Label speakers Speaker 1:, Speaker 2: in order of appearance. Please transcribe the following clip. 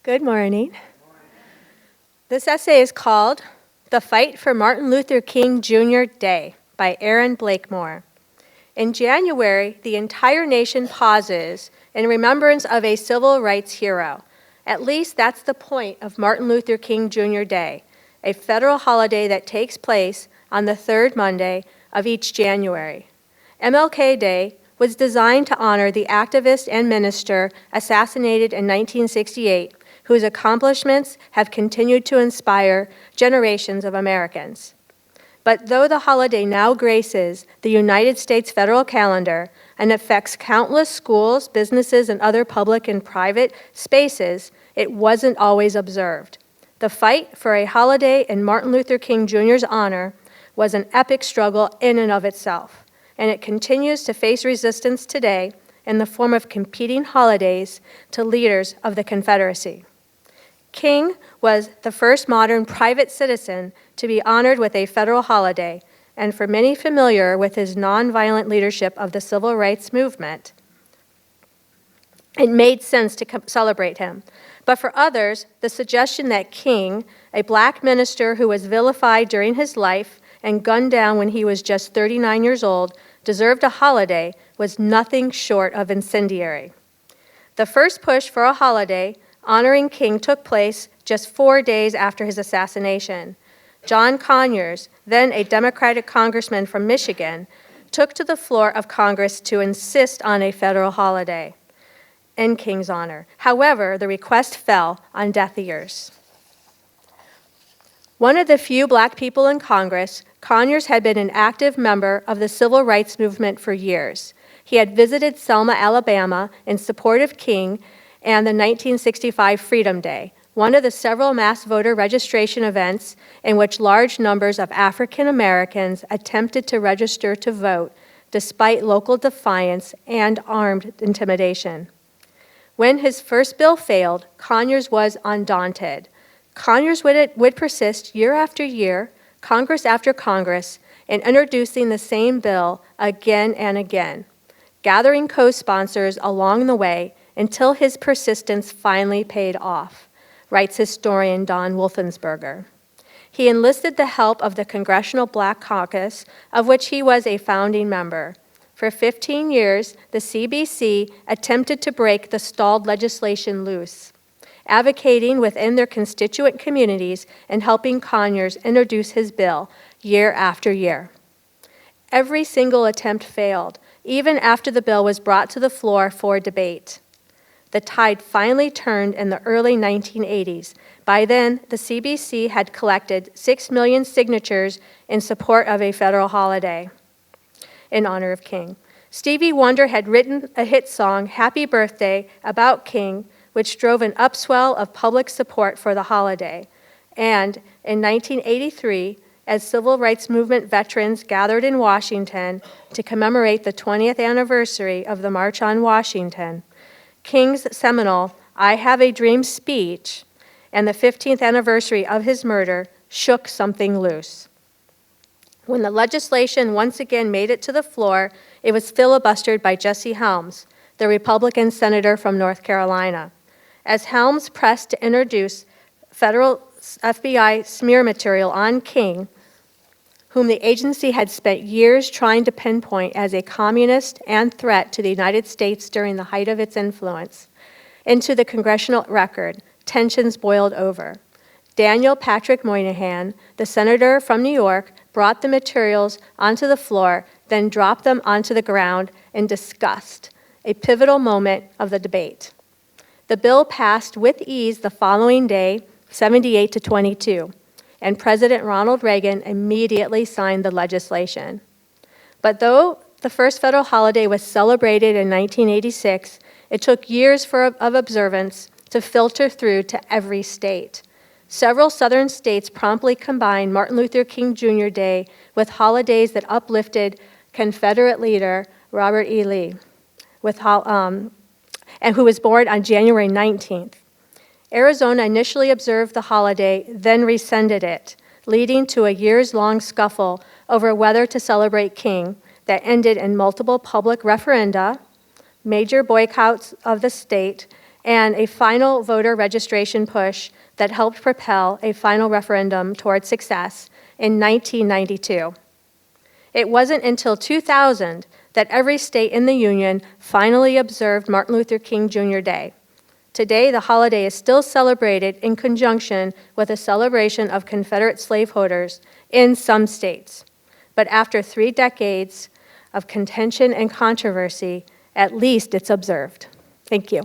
Speaker 1: Good morning. This essay is called The Fight for Martin Luther King Jr. Day by Erin Blackemore. In January, the entire nation pauses in remembrance of a civil rights hero. At least that's the point of Martin Luther King Jr. Day, a federal holiday that takes place on the third Monday of each January. MLK Day was designed to honor the activist and minister assassinated in 1968, whose accomplishments have continued to inspire generations of Americans. But though the holiday now graces the United States federal calendar and affects countless schools, businesses, and other public and private spaces, it wasn't always observed. The fight for a holiday in Martin Luther King Jr.'s honor was an epic struggle in and of itself, and it continues to face resistance today in the form of competing holidays to leaders of the Confederacy. King was the first modern private citizen to be honored with a federal holiday, and for many familiar with his nonviolent leadership of the civil rights movement, it made sense to celebrate him. But for others, the suggestion that King, a black minister who was vilified during his life and gunned down when he was just 39 years old, deserved a holiday was nothing short of incendiary. The first push for a holiday honoring King took place just 4 days after his assassination. John Conyers, then a Democratic congressman from Michigan, took to the floor of Congress to insist on a federal holiday in King's honor. However, the request fell on deaf ears. One of the few black people in Congress, Conyers had been an active member of the civil rights movement for years. He had visited Selma, Alabama, in support of King and the 1965 Freedom Day, one of the several mass voter registration events in which large numbers of African Americans attempted to register to vote despite local defiance and armed intimidation. When his first bill failed, Conyers was undaunted. Conyers would persist year after year, Congress after Congress, in introducing the same bill again and again, gathering co-sponsors along the way until his persistence finally paid off, writes historian Don Wolfensberger. He enlisted the help of the Congressional Black Caucus, of which he was a founding member. For 15 years, the CBC attempted to break the stalled legislation loose, advocating within their constituent communities and helping Conyers introduce his bill year after year. Every single attempt failed, even after the bill was brought to the floor for debate. The tide finally turned in the early 1980s. By then, the CBC had collected 6 million signatures in support of a federal holiday in honor of King. Stevie Wonder had written a hit song, Happy Birthday, about King, which drove an upswell of public support for the holiday. And in 1983, as civil rights movement veterans gathered in Washington to commemorate the 20th anniversary of the March on Washington, King's seminal I Have a Dream speech and the 15th anniversary of his murder shook something loose. When the legislation once again made it to the floor, it was filibustered by Jesse Helms, the Republican senator from North Carolina. As Helms pressed to introduce federal FBI smear material on King, whom the agency had spent years trying to pinpoint as a communist and threat to the United States during the height of its influence, into the congressional record, tensions boiled over. Daniel Patrick Moynihan, the senator from New York, brought the materials onto the floor, then dropped them onto the ground in disgust, a pivotal moment of the debate. The bill passed with ease the following day, 78-22. And President Ronald Reagan immediately signed the legislation. But though the first federal holiday was celebrated in 1986, it took years of observance to filter through to every state. Several southern states promptly combined Martin Luther King Jr. Day with holidays that uplifted Confederate leader Robert E. Lee, and who was born on January 19th. Arizona initially observed the holiday, then rescinded it, leading to a years-long scuffle over whether to celebrate King that ended in multiple public referenda, major boycotts of the state, and a final voter registration push that helped propel a final referendum toward success in 1992. It wasn't until 2000 that every state in the Union finally observed Martin Luther King Jr. Day. Today, the holiday is still celebrated in conjunction with a celebration of Confederate slaveholders in some states. But after 3 decades of contention and controversy, at least it's observed. Thank you.